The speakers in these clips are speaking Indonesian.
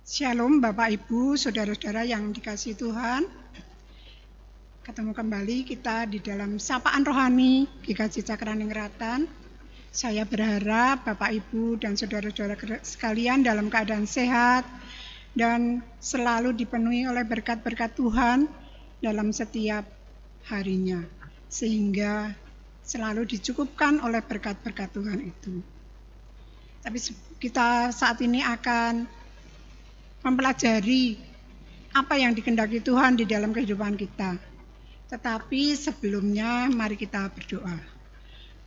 Shalom Bapak Ibu, Saudara-saudara yang dikasihi Tuhan. Ketemu kembali kita di dalam Sapaan Rohani GKJ Cakraningrat. Saya berharap Bapak Ibu dan Saudara-saudara sekalian dalam keadaan sehat dan selalu dipenuhi oleh berkat-berkat Tuhan dalam setiap harinya, sehingga selalu dicukupkan oleh berkat-berkat Tuhan itu. Tapi kita saat ini akan mempelajari apa yang dikehendaki Tuhan di dalam kehidupan kita. Tetapi sebelumnya mari kita berdoa.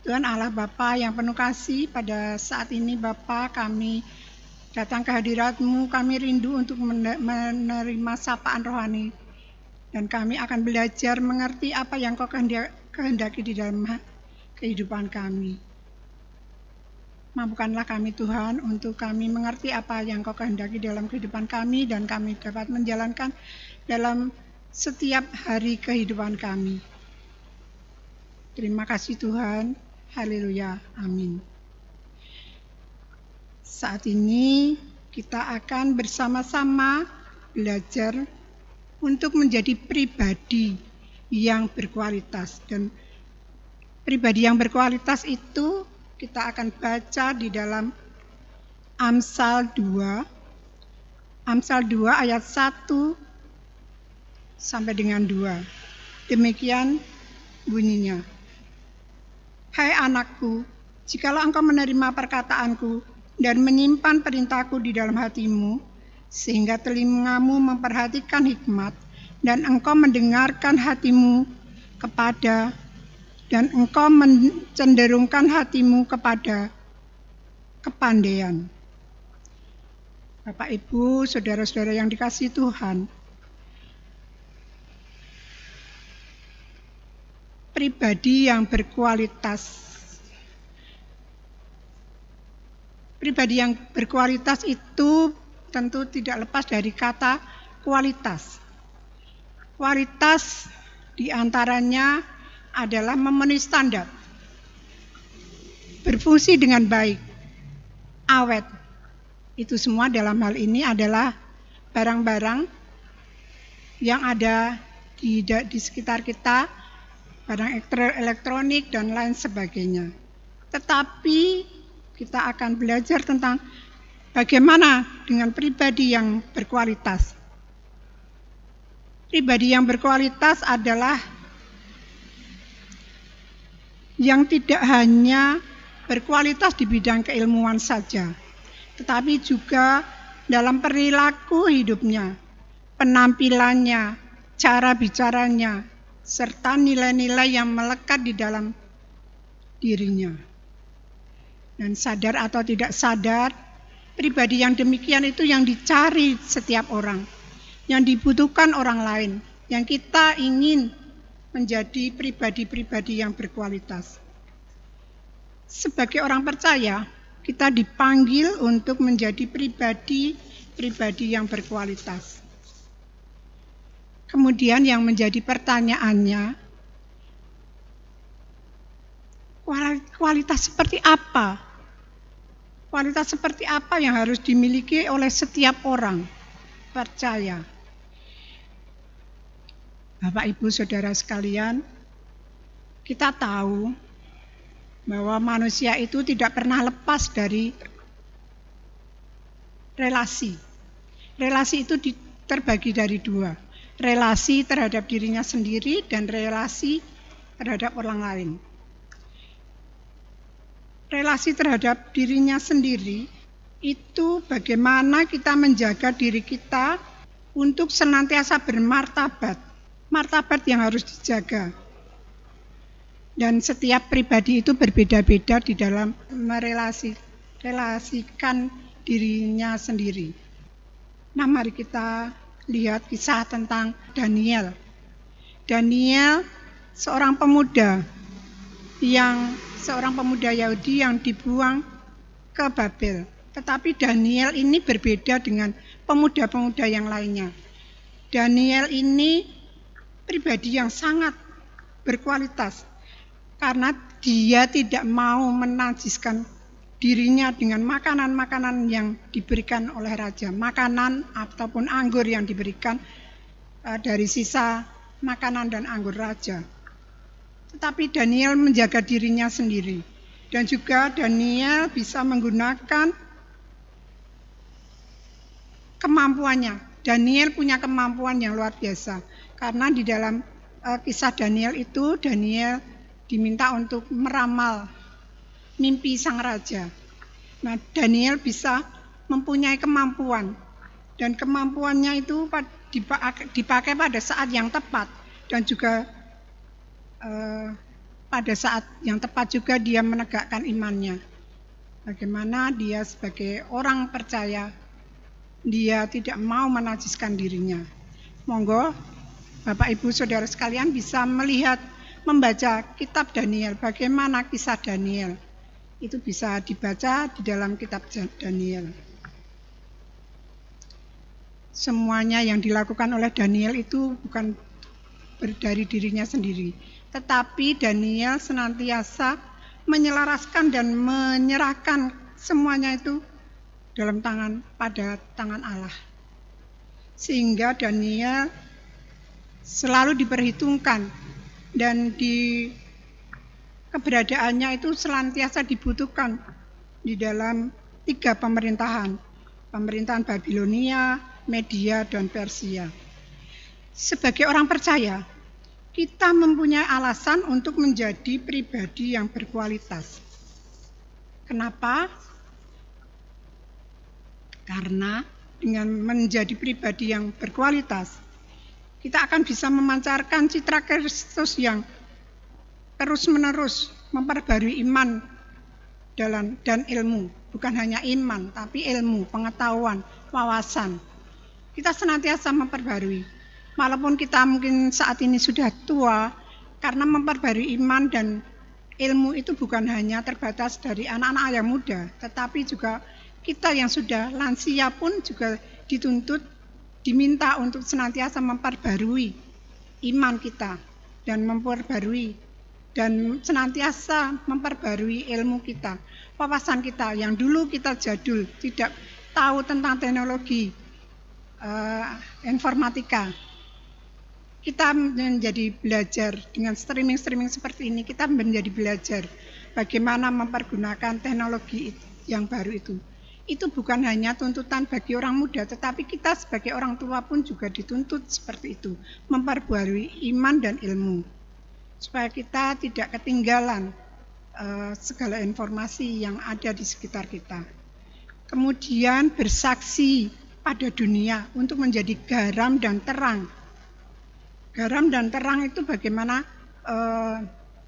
Tuhan Allah Bapa yang penuh kasih, pada saat ini Bapa kami datang ke hadirat-Mu, kami rindu untuk menerima sapaan rohani. Dan kami akan belajar mengerti apa yang Kau kehendaki di dalam kehidupan kami. Mampukanlah kami Tuhan untuk kami mengerti apa yang Kau kehendaki dalam kehidupan kami dan kami dapat menjalankan dalam setiap hari kehidupan kami. Terima kasih Tuhan. Haleluya. Amin. Saat ini kita akan bersama-sama belajar untuk menjadi pribadi yang berkualitas. Dan pribadi yang berkualitas itu kita akan baca di dalam Amsal 2 ayat 1 sampai dengan 2. Demikian bunyinya. Hai anakku, jikalau engkau menerima perkataanku dan menyimpan perintahku di dalam hatimu, sehingga telingamu memperhatikan hikmat dan engkau mendengarkan hatimu kepada dan engkau mencenderungkan hatimu kepada kepandaian. Bapak Ibu, saudara-saudara yang dikasihi Tuhan, pribadi yang berkualitas. Pribadi yang berkualitas itu tentu tidak lepas dari kata kualitas. Kualitas diantaranya adalah memenuhi standar, berfungsi dengan baik, awet. Itu semua dalam hal ini adalah barang-barang yang ada di sekitar kita, barang elektronik dan lain sebagainya. Tetapi kita akan belajar tentang bagaimana dengan pribadi yang berkualitas. Pribadi yang berkualitas adalah yang tidak hanya berkualitas di bidang keilmuan saja, tetapi juga dalam perilaku hidupnya, penampilannya, cara bicaranya, serta nilai-nilai yang melekat di dalam dirinya. Dan sadar atau tidak sadar, pribadi yang demikian itu yang dicari setiap orang, yang dibutuhkan orang lain, yang kita ingin menjadi pribadi-pribadi yang berkualitas. Sebagai orang percaya, kita dipanggil untuk menjadi pribadi-pribadi yang berkualitas. Kemudian yang menjadi pertanyaannya, kualitas seperti apa? Kualitas seperti apa yang harus dimiliki oleh setiap orang percaya? Bapak, Ibu, Saudara sekalian, kita tahu bahwa manusia itu tidak pernah lepas dari relasi. Relasi itu terbagi dari dua, relasi terhadap dirinya sendiri dan relasi terhadap orang lain. Relasi terhadap dirinya sendiri itu bagaimana kita menjaga diri kita untuk senantiasa bermartabat. Martabat yang harus dijaga. Dan setiap pribadi itu berbeda-beda di dalam merelasikan dirinya sendiri. Nah, mari kita lihat kisah tentang Daniel. Daniel seorang pemuda Yahudi yang dibuang ke Babel. Tetapi Daniel ini berbeda dengan pemuda-pemuda yang lainnya. Daniel ini pribadi yang sangat berkualitas karena dia tidak mau menajiskan dirinya dengan makanan-makanan yang diberikan oleh raja, makanan ataupun anggur yang diberikan dari sisa makanan dan anggur raja. Tetapi Daniel menjaga dirinya sendiri, dan juga Daniel bisa menggunakan kemampuannya. Daniel punya kemampuan yang luar biasa, karena di dalam kisah Daniel itu, Daniel diminta untuk meramal mimpi sang raja. Nah, Daniel bisa mempunyai kemampuan, dan kemampuannya itu dipakai pada saat yang tepat, dan juga pada saat yang tepat juga dia menegakkan imannya. Bagaimana dia sebagai orang percaya, dia tidak mau menajiskan dirinya. Monggo Bapak Ibu Saudara sekalian bisa melihat, membaca kitab Daniel, bagaimana kisah Daniel. Itu bisa dibaca di dalam kitab Daniel. Semuanya yang dilakukan oleh Daniel itu bukan dari dirinya sendiri, tetapi Daniel senantiasa menyelaraskan dan menyerahkan semuanya itu pada tangan Allah. Sehingga Daniel selalu diperhitungkan, dan keberadaannya itu senantiasa dibutuhkan di dalam 3 pemerintahan Babilonia, Media, dan Persia. Sebagai orang percaya, kita mempunyai alasan untuk menjadi pribadi yang berkualitas. Kenapa? Karena dengan menjadi pribadi yang berkualitas, kita akan bisa memancarkan citra Kristus yang terus-menerus memperbarui iman dan ilmu. Bukan hanya iman, tapi ilmu, pengetahuan, wawasan. Kita senantiasa memperbarui. Walaupun kita mungkin saat ini sudah tua, karena memperbarui iman dan ilmu itu bukan hanya terbatas dari anak-anak yang muda, tetapi juga kita yang sudah lansia pun juga diminta untuk senantiasa memperbarui iman kita dan senantiasa memperbarui ilmu kita, wawasan kita. Yang dulu kita jadul, tidak tahu tentang teknologi informatika, kita menjadi belajar dengan streaming seperti ini. Kita menjadi belajar bagaimana mempergunakan teknologi yang baru itu. Itu bukan hanya tuntutan bagi orang muda, tetapi kita sebagai orang tua pun juga dituntut seperti itu, memperbarui iman dan ilmu, supaya kita tidak ketinggalan segala informasi yang ada di sekitar kita. Kemudian bersaksi pada dunia untuk menjadi garam dan terang. Garam dan terang itu bagaimana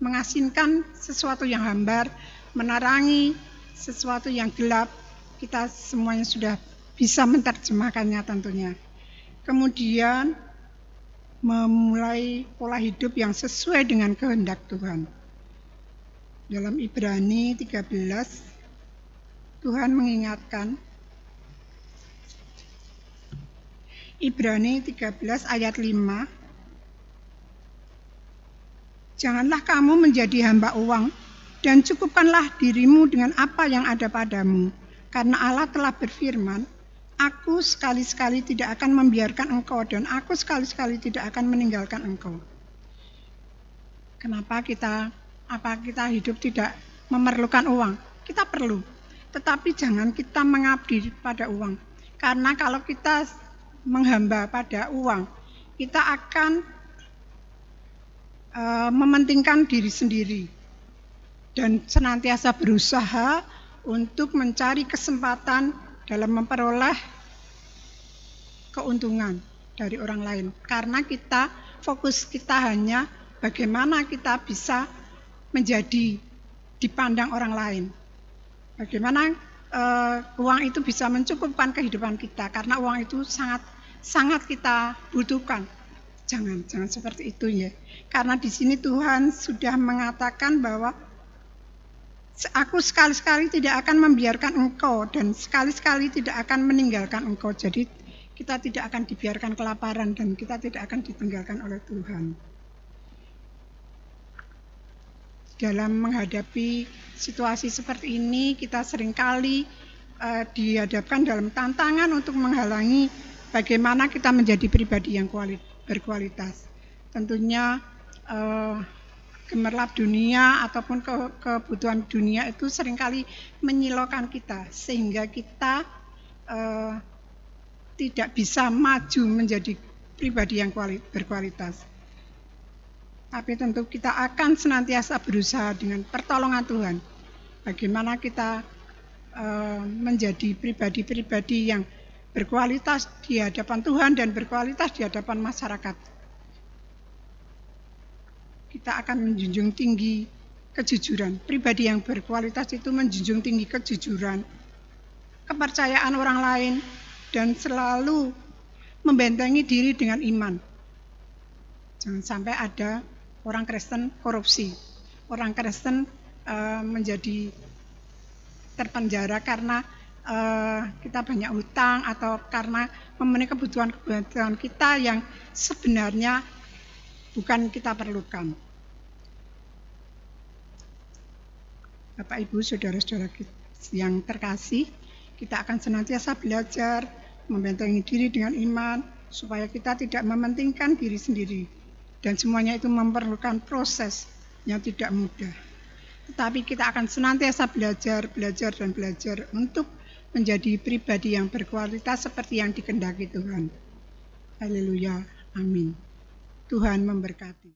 mengasinkan sesuatu yang hambar, menerangi sesuatu yang gelap. Kita semuanya sudah bisa menerjemahkannya tentunya. Kemudian memulai pola hidup yang sesuai dengan kehendak Tuhan. Dalam Ibrani 13, Tuhan mengingatkan, Ibrani 13 ayat 5, janganlah kamu menjadi hamba uang, dan cukupkanlah dirimu dengan apa yang ada padamu. Karena Allah telah berfirman, aku sekali-sekali tidak akan membiarkan engkau, dan aku sekali-sekali tidak akan meninggalkan engkau. Kenapa kita hidup tidak memerlukan uang? Kita perlu, tetapi jangan kita mengabdi pada uang. Karena kalau kita menghamba pada uang, kita akan mementingkan diri sendiri dan senantiasa berusaha untuk mencari kesempatan dalam memperoleh keuntungan dari orang lain. Karena fokus kita hanya bagaimana kita bisa menjadi dipandang orang lain. Bagaimana uang itu bisa mencukupkan kehidupan kita, karena uang itu sangat kita butuhkan. Jangan seperti itu ya. Karena di sini Tuhan sudah mengatakan bahwa aku sekali-sekali tidak akan membiarkan engkau, dan sekali-sekali tidak akan meninggalkan engkau. Jadi kita tidak akan dibiarkan kelaparan, dan kita tidak akan ditinggalkan oleh Tuhan. Dalam menghadapi situasi seperti ini kita seringkali dihadapkan dalam tantangan untuk menghalangi bagaimana kita menjadi pribadi yang berkualitas. Tentunya gemerlap dunia ataupun kebutuhan dunia itu seringkali menyilaukan kita sehingga kita tidak bisa maju menjadi pribadi yang berkualitas. Tapi tentu kita akan senantiasa berusaha dengan pertolongan Tuhan. Bagaimana kita menjadi pribadi-pribadi yang berkualitas di hadapan Tuhan dan berkualitas di hadapan masyarakat. Kita akan menjunjung tinggi kejujuran. Pribadi yang berkualitas itu menjunjung tinggi kejujuran, kepercayaan orang lain, dan selalu membentengi diri dengan iman. Jangan sampai ada orang Kristen korupsi, orang Kristen menjadi terpenjara karena kita banyak hutang atau karena memenuhi kebutuhan kita yang sebenarnya bukan kita perlukan. Bapak, Ibu, saudara-saudara yang terkasih, kita akan senantiasa belajar membentengi diri dengan iman supaya kita tidak mementingkan diri sendiri. Dan semuanya itu memerlukan proses yang tidak mudah. Tetapi kita akan senantiasa belajar untuk menjadi pribadi yang berkualitas seperti yang dikehendaki Tuhan. Haleluya, amin. Tuhan memberkati.